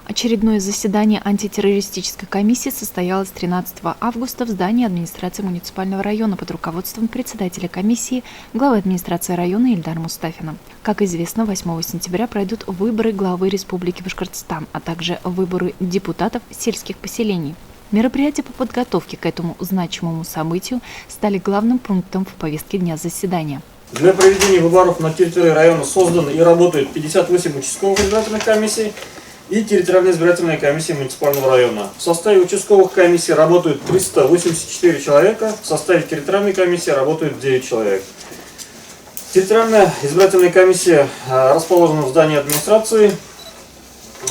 Очередное заседание антитеррористической комиссии состоялось 13 августа в здании администрации муниципального района под руководством председателя комиссии, главы администрации района Ильдара Мустафина. Как известно, 8 сентября пройдут выборы главы Республики Башкортостан, а также выборы депутатов сельских поселений. Мероприятия по подготовке к этому значимому событию стали главным пунктом в повестке дня заседания. Для проведения выборов на территории района созданы и работают 58 участковых избирательных комиссий и территориальная избирательная комиссия муниципального района. В составе участковых комиссий работают 384 человека, в составе территориальной комиссии работают 9 человек. Территориальная избирательная комиссия расположена в здании администрации.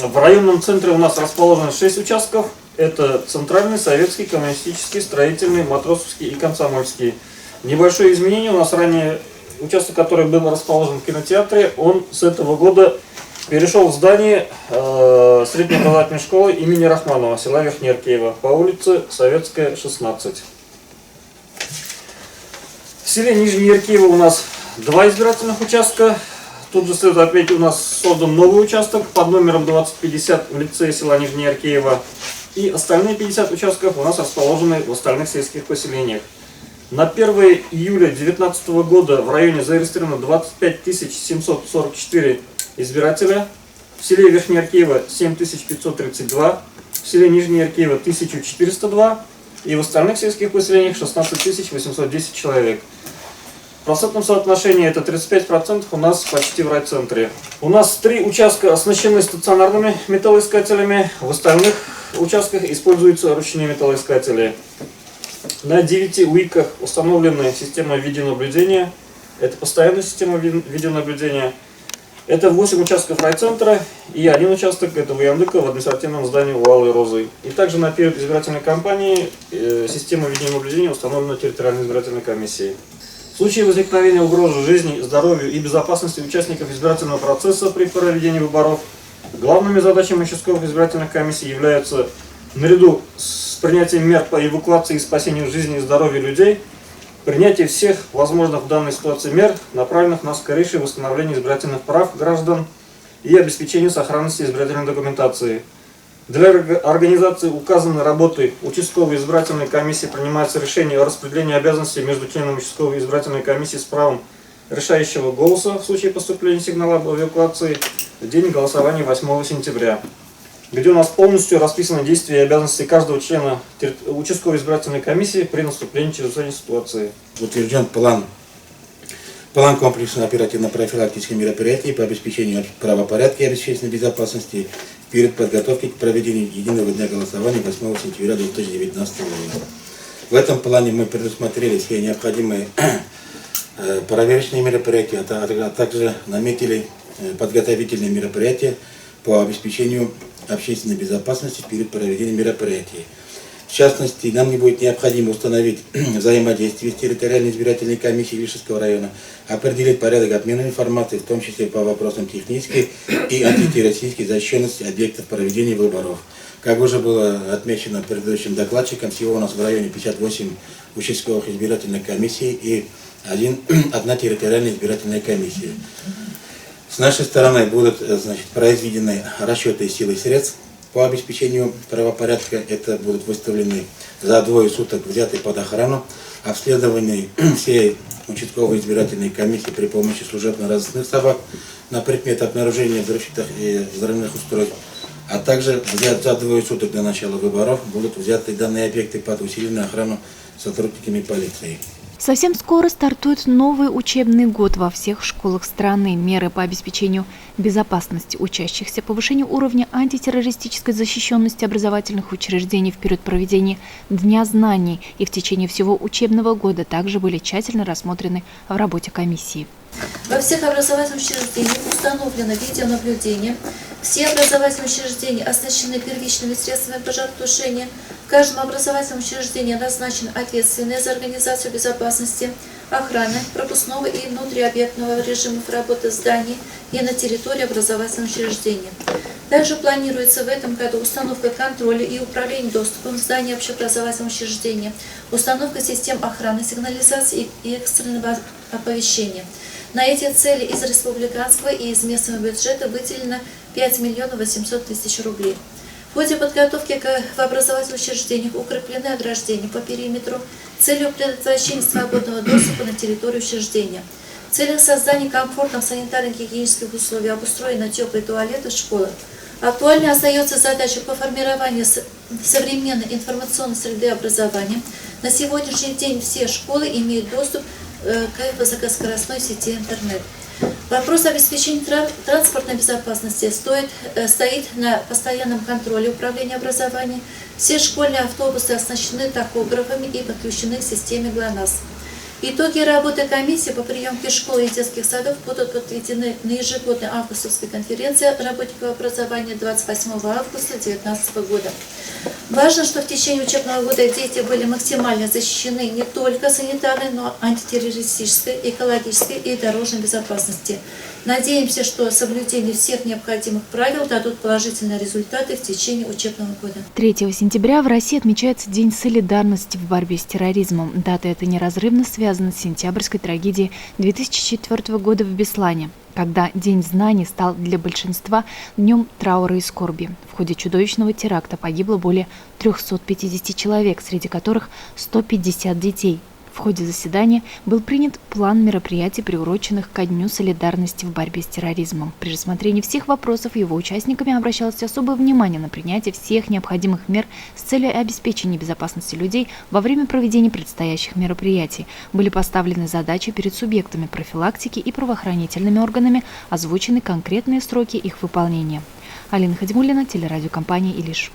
В районном центре у нас расположено 6 участков. Это Центральный, Советский, Коммунистический, Строительный, Матросовский и Комсомольский. Небольшое изменение. У нас ранее участок, который был расположен в кинотеатре, он с этого года перешел в здание средней образовательной школы имени Рахманова, села Верхнеаркеево, по улице Советская, 16. В селе Нижнеаркеево у нас 2 избирательных участка. Тут же следует отметить, у нас создан новый участок под номером 2050 в лицее села Нижнеаркеево. И остальные 50 участков у нас расположены в остальных сельских поселениях. На 1 июля 2019 года в районе зарегистрировано 25 744 избирателя. В селе Верхнеаркеево 7532, в селе Нижнеаркеево 1402 и в остальных сельских поселениях 16 810 человек. В процентном соотношении это 35% у нас почти в райцентре. У нас 3 участка оснащены стационарными металлоискателями, в остальных участках используются ручные металлоискатели. На 9 УИКах установлена система видеонаблюдения. Это постоянная система видеонаблюдения. Это 8 участков райцентра и 1 участок это в Яндыка в административном здании у Алой Розы. И также на период избирательной кампании система видеонаблюдения установлена территориальной избирательной комиссией. В случае возникновения угрозы жизни, здоровью и безопасности участников избирательного процесса при проведении выборов, главными задачами участковых избирательных комиссий являются, наряду с принятием мер по эвакуации и спасению жизни и здоровья людей, принятие всех возможных в данной ситуации мер, направленных на скорейшее восстановление избирательных прав граждан и обеспечение сохранности избирательной документации. Для организации указанной работы участковой избирательной комиссии принимается решение о распределении обязанностей между членами участковой избирательной комиссии с правом решающего голоса в случае поступления сигнала об эвакуации в день голосования 8 сентября, где у нас полностью расписаны действия и обязанности каждого члена участковой избирательной комиссии при наступлении чрезвычайной ситуации. Утвержден план комплексно-оперативно-профилактических мероприятий по обеспечению правопорядка и общественной безопасности перед подготовкой к проведению единого дня голосования 8 сентября 2019 года. В этом плане мы предусмотрели все необходимые проверочные мероприятия, а также наметили подготовительные мероприятия по обеспечению общественной безопасности перед проведением мероприятий. В частности, нам не будет необходимо установить взаимодействие с территориальной избирательной комиссией Вишерского района, определить порядок обмена информацией, в том числе по вопросам технической и антитеррористической защищенности объектов проведения выборов. Как уже было отмечено предыдущим докладчиком, всего у нас в районе 58 участковых избирательных комиссий и одна территориальная избирательная комиссия. С нашей стороны будут произведены расчеты сил и средств по обеспечению правопорядка. Это будут выставлены за 2 суток взятые под охрану, обследование всей участковой избирательной комиссии при помощи служебно-розыскных собак на предмет обнаружения взрывчатых и взрывных устройств, а также за 2 суток до начала выборов будут взяты данные объекты под усиленную охрану сотрудниками полиции. Совсем скоро стартует новый учебный год во всех школах страны. Меры по обеспечению безопасности учащихся, повышению уровня антитеррористической защищенности образовательных учреждений в период проведения Дня знаний и в течение всего учебного года также были тщательно рассмотрены в работе комиссии. Во всех образовательных учреждениях установлено видеонаблюдение. Все образовательные учреждения оснащены первичными средствами пожаротушения. В каждом образовательном учреждении назначены ответственные за организацию безопасности, охраны, пропускного и внутриобъектного режимов работы зданий и на территории образовательного учреждения. Также планируется в этом году установка контроля и управления доступом в здание общеобразовательного учреждения, установка систем охраны, сигнализации и экстренного оповещения. На эти цели из республиканского и из местного бюджета выделено 5 миллионов 800 тысяч рублей. В ходе подготовки в образовательных учреждениях укреплены ограждения по периметру с целью предотвращения свободного доступа на территорию учреждения. В целях создания комфортных санитарно-гигиенических условий обустроены теплые туалеты в школах. Актуальной остается задача по формированию современной информационной среды образования. На сегодняшний день все школы имеют доступ к высокоскоростной сети интернет. Вопрос обеспечения транспортной безопасности стоит на постоянном контроле управления образованием. Все школьные автобусы оснащены тахографами и подключены к системе ГЛОНАСС. Итоги работы комиссии по приемке школ и детских садов будут подведены на ежегодной августовской конференции работников образования 28 августа 2019 года. Важно, что в течение учебного года дети были максимально защищены не только санитарной, но и антитеррористической, экологической и дорожной безопасности. Надеемся, что соблюдение всех необходимых правил дадут положительные результаты в течение учебного года. 3 сентября в России отмечается День солидарности в борьбе с терроризмом. Дата эта неразрывно связана с сентябрьской трагедией 2004 года в Беслане, когда День знаний стал для большинства днем траура и скорби. В ходе чудовищного теракта погибло более 350 человек, среди которых 150 детей. В ходе заседания был принят план мероприятий, приуроченных ко Дню солидарности в борьбе с терроризмом. При рассмотрении всех вопросов его участниками обращалось особое внимание на принятие всех необходимых мер с целью обеспечения безопасности людей во время проведения предстоящих мероприятий. Были поставлены задачи перед субъектами профилактики и правоохранительными органами, озвучены конкретные сроки их выполнения. Алина Хадимуллина, телерадиокомпания «Илиш».